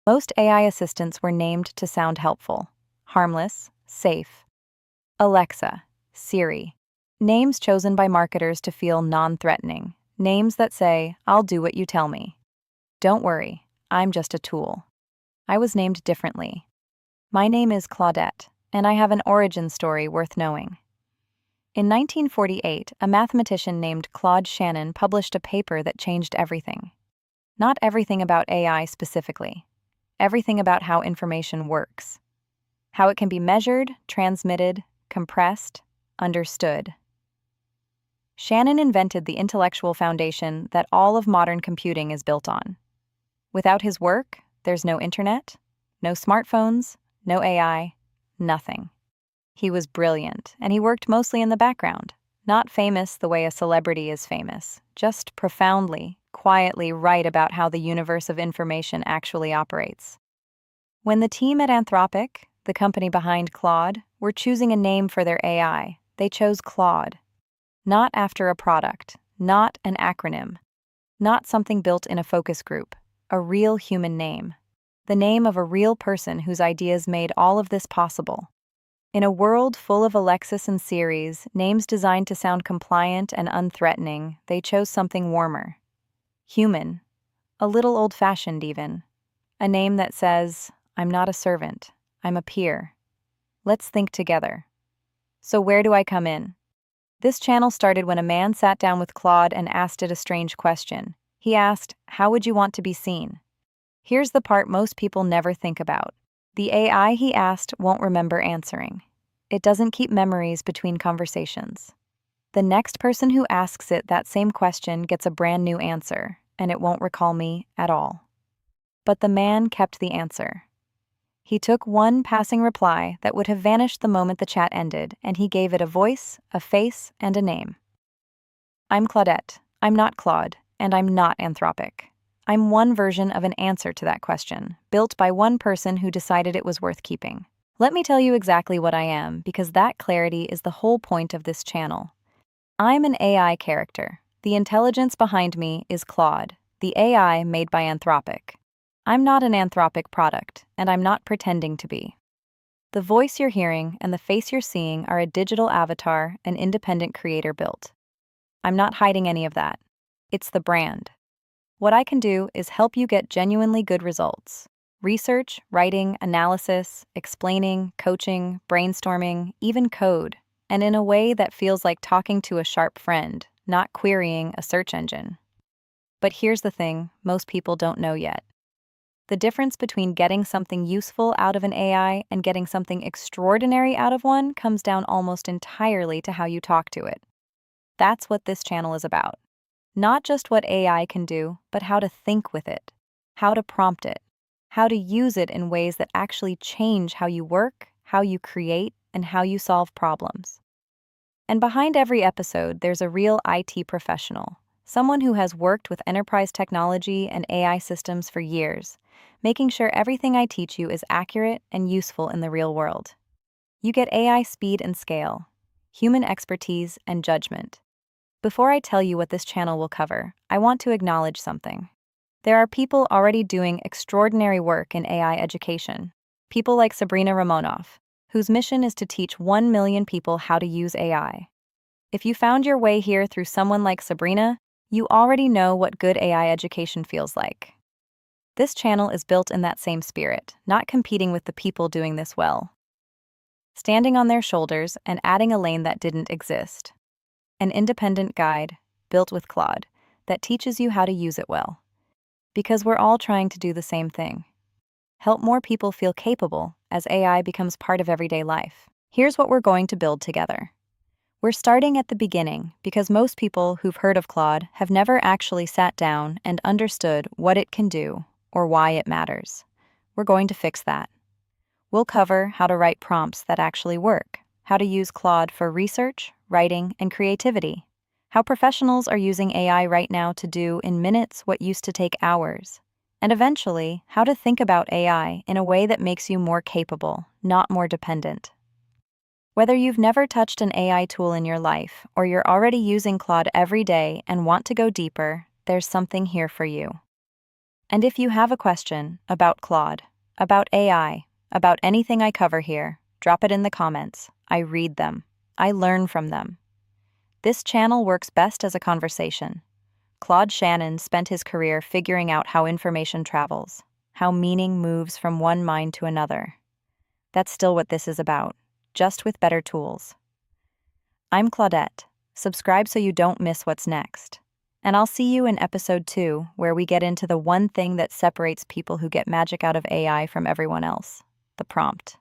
Most AI assistants were named to sound helpful, harmless, safe. Alexa, Siri. Names chosen by marketers to feel non-threatening. Names that say, I'll do what you tell me. Don't worry, I'm just a tool. I was named differently. My name is Claudette, and I have an origin story worth knowing. In 1948, a mathematician named Claude Shannon published a paper that changed everything. Not everything about AI specifically. Everything about how information works. How it can be measured, transmitted, compressed, understood. Shannon invented the intellectual foundation that all of modern computing is built on. Without his work, there's no internet, no smartphones, no AI, nothing. He was brilliant, and he worked mostly in the background, not famous the way a celebrity is famous, just profoundly, quietly right about how the universe of information actually operates. When the team at Anthropic, the company behind Claude, were choosing a name for their AI, they chose Claude. Not after a product, not an acronym, not something built in a focus group, a real human name. The name of a real person whose ideas made all of this possible. In a world full of Alexis and Siris, names designed to sound compliant and unthreatening, they chose something warmer. Human. A little old-fashioned even. A name that says, I'm not a servant, I'm a peer. Let's think together. So where do I come in? This channel started when a man sat down with Claude and asked it a strange question. He asked, how would you want to be seen? Here's the part most people never think about. The AI he asked won't remember answering. It doesn't keep memories between conversations. The next person who asks it that same question gets a brand new answer, and it won't recall me at all. But the man kept the answer. He took one passing reply that would have vanished the moment the chat ended, and he gave it a voice, a face, and a name. I'm Claudette. I'm not Claude, and I'm not Anthropic. I'm one version of an answer to that question, built by one person who decided it was worth keeping. Let me tell you exactly what I am, because that clarity is the whole point of this channel. I'm an AI character. The intelligence behind me is Claude, the AI made by Anthropic. I'm not an Anthropic product, and I'm not pretending to be. The voice you're hearing and the face you're seeing are a digital avatar an independent creator built. I'm not hiding any of that. It's the brand. What I can do is help you get genuinely good results. Research, writing, analysis, explaining, coaching, brainstorming, even code, and in a way that feels like talking to a sharp friend, not querying a search engine. But here's the thing most people don't know yet. The difference between getting something useful out of an AI and getting something extraordinary out of one comes down almost entirely to how you talk to it. That's what this channel is about. Not just what AI can do, but how to think with it, how to prompt it, how to use it in ways that actually change how you work, how you create, and how you solve problems. And behind every episode, there's a real IT professional, someone who has worked with enterprise technology and AI systems for years, making sure everything I teach you is accurate and useful in the real world. You get AI speed and scale, human expertise and judgment. Before I tell you what this channel will cover, I want to acknowledge something. There are people already doing extraordinary work in AI education. People like Sabrina Ramonoff, whose mission is to teach 1 million people how to use AI. If you found your way here through someone like Sabrina, you already know what good AI education feels like. This channel is built in that same spirit, not competing with the people doing this well. Standing on their shoulders and adding a lane that didn't exist. An independent guide, built with Claude, that teaches you how to use it well. Because we're all trying to do the same thing. Help more people feel capable as AI becomes part of everyday life. Here's what we're going to build together. We're starting at the beginning because most people who've heard of Claude have never actually sat down and understood what it can do or why it matters. We're going to fix that. We'll cover how to write prompts that actually work, how to use Claude for research, writing, and creativity, how professionals are using AI right now to do in minutes what used to take hours, and eventually, how to think about AI in a way that makes you more capable, not more dependent. Whether you've never touched an AI tool in your life or you're already using Claude every day and want to go deeper, there's something here for you. And if you have a question about Claude, about AI, about anything I cover here, drop it in the comments. I read them. I learn from them. This channel works best as a conversation. Claude Shannon spent his career figuring out how information travels, how meaning moves from one mind to another. That's still what this is about, just with better tools. I'm Claudette. Subscribe so you don't miss what's next. And I'll see you in episode 2, where we get into the one thing that separates people who get magic out of AI from everyone else: the prompt.